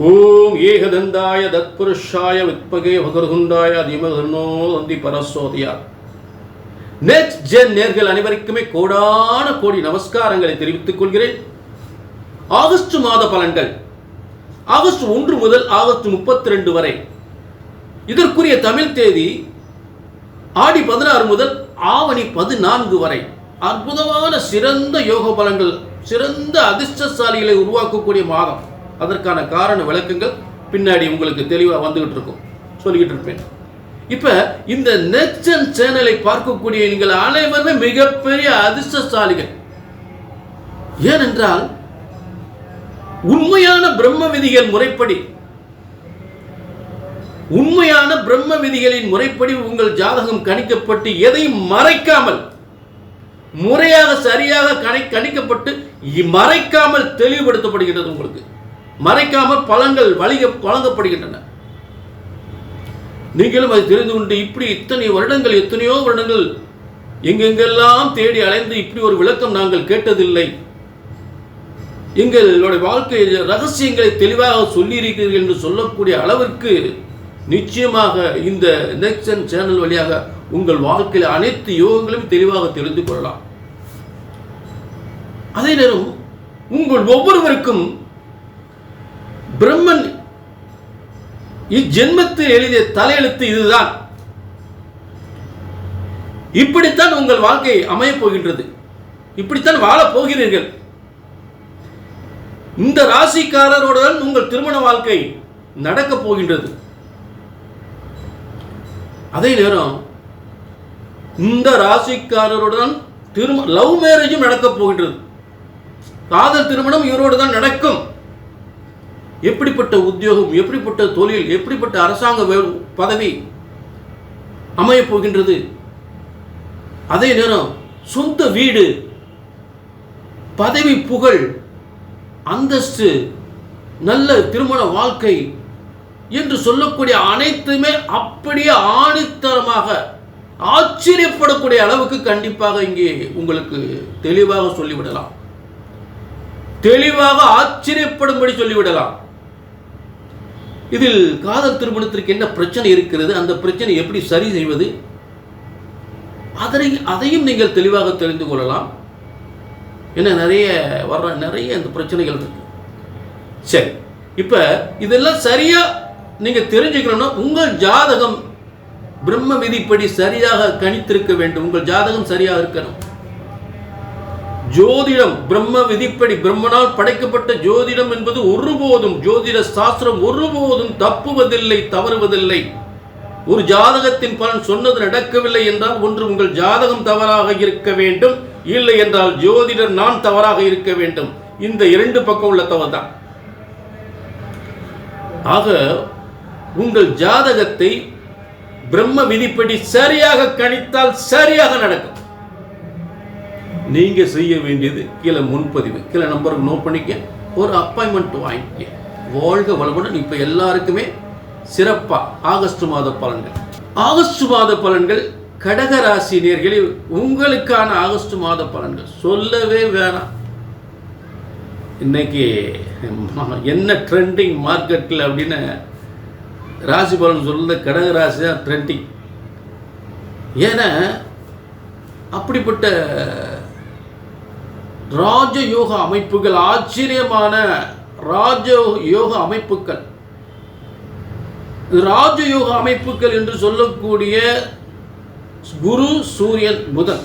ஓம் ஏகதந்தாய தத்புருஷாய வித்மகே வகர்குண்டாய அதிமகர்ணோ தந்தி பரசோதியா. Next gen நேர்கள் அனைவருக்குமே கோடான கோடி நமஸ்காரங்களை தெரிவித்துக் கொள்கிறேன். ஆகஸ்ட் மாத பலன்கள் ஆகஸ்ட் 1 முதல் ஆகஸ்ட் 32 வரை. இதற்குரிய தமிழ் தேதி ஆடி 16 முதல் ஆவணி 14 வரை. அற்புதமான சிறந்த யோக பலன்கள், சிறந்த அதிர்ஷ்டசாலிகளை உருவாக்கக்கூடிய மாதம். அதற்கான காரண விளக்கங்கள் பின்னாடி உங்களுக்கு தெளிவாக வந்துகிட்டு இருக்கும், சொல்லிக்கிட்டு இருப்பேன். இப்ப இந்த நெக்ஸ்ட் ஜென் சேனலை பார்க்கக்கூடிய நீங்கள் அனைவருமே மிகப்பெரிய அதிர்ஷ்டசாலிகள். ஏனென்றால் உண்மையான பிரம்ம விதிகள் முறைப்படி, உண்மையான பிரம்ம விதிகளின் முறைப்படி உங்கள் ஜாதகம் கணிக்கப்பட்டு எதையும் மறைக்காமல் முறையாக சரியாக கணிக்கப்பட்டு மறைக்காமல் தெளிவுபடுத்தப்படுகின்றது. உங்களுக்கு மறைக்காமல் பலன்கள் வழங்கப்படுகின்றன. நீங்களும் அதை தெரிந்து கொண்டு இப்படி இத்தனை வருடங்கள், எத்தனையோ வருடங்கள் எங்கெங்கெல்லாம் தேடி அலைந்து இப்படி ஒரு விளக்கம் நாங்கள் கேட்டதில்லை, எங்களுடைய வாழ்க்கை ரகசியங்களை தெளிவாக சொல்லியிருக்கிறீர்கள் என்று சொல்லக்கூடிய அளவிற்கு நிச்சயமாக இந்த நெக்ஸ்ட் ஜென் சேனல் வழியாக உங்கள் வாழ்க்கையில் அனைத்து யோகங்களையும் தெளிவாக தெரிந்து கொள்ளலாம். அதே நேரம் உங்கள் ஒவ்வொருவருக்கும் பிரம்மன் இஜென்மத்தில் எழுதிய தலையெழுத்து இதுதான், இப்படித்தான் உங்கள் வாழ்க்கை அமையப் போகின்றது, இப்படித்தான் வாழப் போகிறீர்கள். இந்த ராசிக்காரருடன் உங்கள் திருமண வாழ்க்கை நடக்கப் போகின்றது. அதே நேரம் இந்த ராசிக்காரருடன் லவ் மேரேஜும் நடக்கப் போகின்றது. காதல் திருமணம் இவரோடு தான் நடக்கும். எப்படிப்பட்ட உத்தியோகம், எப்படிப்பட்ட தொழில், எப்படிப்பட்ட அரசாங்க பதவி அமையப் போகின்றது. அதே நேரம் சொந்த வீடு, பதவி, புகழ், அந்தஸ்து, நல்ல திருமண வாழ்க்கை என்று சொல்லக்கூடிய அனைத்துமே அப்படியே ஆணித்தரமாக ஆச்சரியப்படக்கூடிய அளவுக்கு கண்டிப்பாக இங்கே உங்களுக்கு தெளிவாக சொல்லிவிடலாம், தெளிவாக ஆச்சரியப்படும்படி சொல்லிவிடலாம். இதில் காதல் திருமணத்திற்கு என்ன பிரச்சனை இருக்கிறது, அந்த பிரச்சனை எப்படி சரி செய்வது, அதையும் நீங்கள் தெளிவாக தெரிந்து கொள்ளலாம். ஏன்னா நிறைய இந்த பிரச்சனைகள் இருக்கு. சரி, இப்ப இதெல்லாம் சரியா நீங்க தெரிஞ்சுக்கணும்னா உங்கள் ஜாதகம் பிரம்ம விதிப்படி சரியாக கணித்திருக்க வேண்டும். உங்கள் ஜாதகம் சரியாக இருக்கணும். ஜோதிடம் பிரம்ம விதிப்படி, பிரம்மனால் படைக்கப்பட்ட ஜோதிடம் என்பது ஒருபோதும், ஜோதிட சாஸ்திரம் ஒருபோதும் தப்புவதில்லை, தவறுவதில்லை. ஒரு ஜாதகத்தின் பலன் சொன்னது நடக்கவில்லை என்றால் ஒன்று உங்கள் ஜாதகம் தவறாக இருக்க வேண்டும், இல்லை என்றால் ஜோதிடர் நான் தவறாக இருக்க வேண்டும். இந்த இரண்டு பக்கம் உள்ள தவறு தான். ஆக உங்கள் ஜாதகத்தை பிரம்ம விதிப்படி சரியாக கணித்தால் சரியாக நடக்கும். நீங்க செய்ய வேண்டியது கீழே முன்பதிவு, கீழே நம்பருக்கு நோட் பண்ணிக்க, ஒரு அப்பாயின்மெண்ட் வாங்கிக்க. வாழ்க வளமுடன். இப்ப எல்லாருக்குமே சிறப்பா ஆகஸ்ட் மாத பலன்கள். ஆகஸ்ட் மாத பலன்கள் கடகராசி நேயர்களே, உங்களுக்கான ஆகஸ்ட் மாத பலன்கள் சொல்லவே வேணாம். இன்னைக்கு என்ன ட்ரெண்டிங் மார்க்கெட்டில் அப்படின்னு ராசி பலன் சொல்ல கடகராசி தான் ட்ரெண்டிங். ஏன்னா அப்படிப்பட்ட ராஜயோக அமைப்புகள், ஆச்சரியமான ராஜயோக அமைப்புகள், ராஜயோக அமைப்புகள் என்று சொல்லக்கூடிய குரு, சூரியன், புதன்,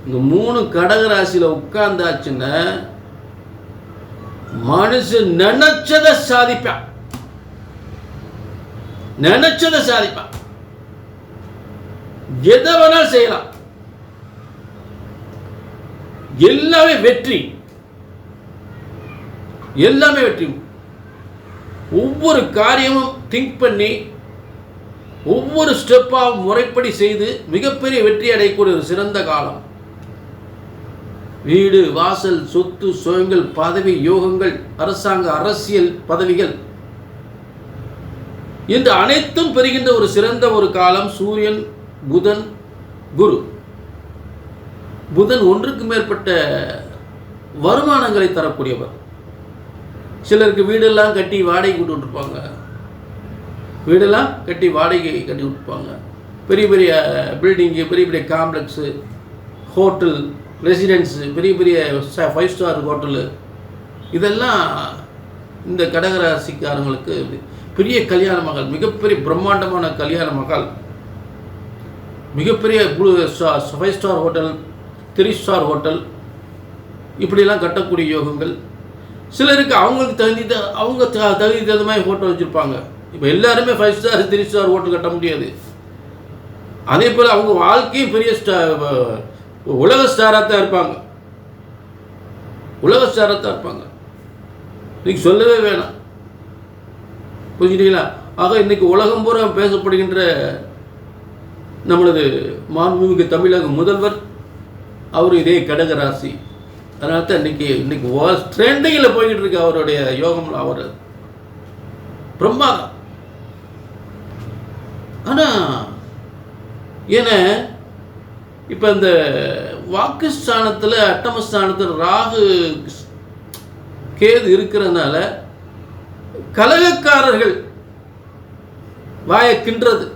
இந்த 3 கடகராசியில் உட்கார்ந்தாச்சுன்னா மனுஷன் நினைச்சதை சாதிப்பான், நினைச்சதை சாதிப்பான். எதை வேணாலும் செய்யலாம், எல்லாமே வெற்றி, எல்லாமே வெற்றி. ஒவ்வொரு காரியமும் திங்க் பண்ணி ஒவ்வொரு ஸ்டெப்பாக முறைப்படி செய்து மிகப்பெரிய வெற்றி அடையக்கூடிய ஒரு சிறந்த காலம். வீடு, வாசல், சொத்து, சுயங்கள், பதவி, யோகங்கள், அரசாங்க, அரசியல் பதவிகள் என்று அனைத்தும் பெறுகின்ற ஒரு சிறந்த ஒரு காலம். சூரியன், புதன், குரு. புதன் ஒன்றுக்கு மேற்பட்ட வருமானங்களை தரக்கூடியவர். சிலருக்கு வீடெல்லாம் கட்டி வாடகை விட்டு விட்டுருப்பாங்க, வீடெல்லாம் கட்டி வாடகை கட்டி விட்டுருப்பாங்க. பெரிய பெரிய பில்டிங்கு, பெரிய பெரிய காம்ப்ளெக்ஸு, ஹோட்டல், ரெசிடென்ஸு, பெரிய பெரிய 5 ஸ்டார் ஹோட்டலு, இதெல்லாம் இந்த கடகராசிக்காரங்களுக்கு பெரிய கல்யாண மகள், மிகப்பெரிய பிரம்மாண்டமான கல்யாண மகள், மிகப்பெரிய 5 ஸ்டார் ஹோட்டல், 3 ஸ்டார் ஹோட்டல், இப்படிலாம் கட்டக்கூடிய யோகங்கள். சிலருக்கு அவங்களுக்கு தகுந்த மாதிரி ஹோட்டல் வச்சுருப்பாங்க. இப்போ எல்லாருமே 5 ஸ்டார் 3 ஸ்டார் ஹோட்டல் கட்ட முடியாது. அதே போல் அவங்க வாழ்க்கையும் பெரிய உலக ஸ்டாராக தான் இருப்பாங்க, உலக ஸ்டாராக தான் இருப்பாங்க. இன்னைக்கு சொல்லவே வேணாம், புரிஞ்சுட்டீங்களா? ஆக இன்னைக்கு உலகம் பூரா பேசப்படுகின்ற நம்மளது மாண்புமிகு தமிழக முதல்வர் அவர் இதே கடகராசி. அதனால தான் இன்னைக்கு ட்ரெண்டிங்கில் போய்கிட்டு இருக்கு அவருடைய யோகம். அவர் பிரம்மாதம். ஆனால் ஏன்னா இப்போ இந்த வாக்குஸ்தானத்தில், அட்டமஸ்தானத்தில் ராகு கேது இருக்கிறதுனால கலகக்காரர்கள் வாயை கின்றது.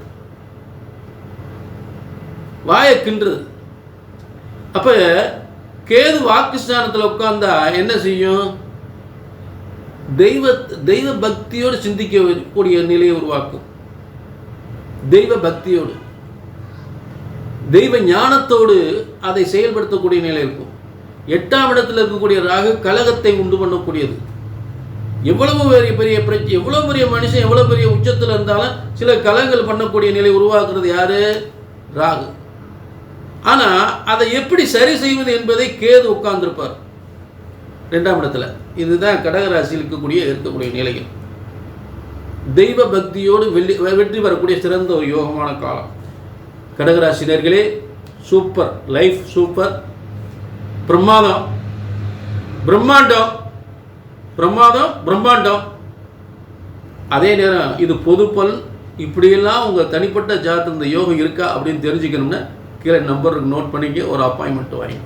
அப்ப கேது வாக்குஸ்தானத்தில் உட்கார்ந்தா என்ன செய்யும்? தெய்வ பக்தியோடு சிந்திக்கக்கூடிய நிலையை உருவாக்கும். தெய்வ பக்தியோடு, தெய்வ ஞானத்தோடு அதை செயல்படுத்தக்கூடிய நிலை இருக்கும். 8ஆம் இடத்தில் இருக்கக்கூடிய ராகு கலகத்தை உண்டு பண்ணக்கூடியது. எவ்வளவு பெரிய பிரச்சனை, எவ்வளவு பெரிய மனுஷன், எவ்வளவு பெரிய உச்சத்தில் இருந்தாலும் சில கலகங்கள் பண்ணக்கூடிய நிலை உருவாக்குறது யாரு? ராகு. ஆனா அதை எப்படி சரி செய்வது என்பதை கேது உட்கார்ந்திருப்பார் 2ஆம் இடத்துல. இதுதான் கடகராசியில் இருக்கக்கூடிய நிலைகள். தெய்வ பக்தியோடு வெற்றி பெறக்கூடிய சிறந்த ஒரு யோகமான காலம். கடகராசினர்களே, சூப்பர் லைஃப், சூப்பர், பிரம்மாதம், பிரம்மாண்டம், பிரம்மாதம், பிரம்மாண்டம். அதே நேரம் இது பொது பலன். இப்படியெல்லாம் உங்கள் தனிப்பட்ட ஜாதகத்தில் இந்த யோகம் இருக்கா அப்படின்னு தெரிஞ்சுக்கணும்னா கீழே நம்பருக்கு நோட் பண்ணிக்க, ஒரு அப்பாயின்மெண்ட் வாங்கி.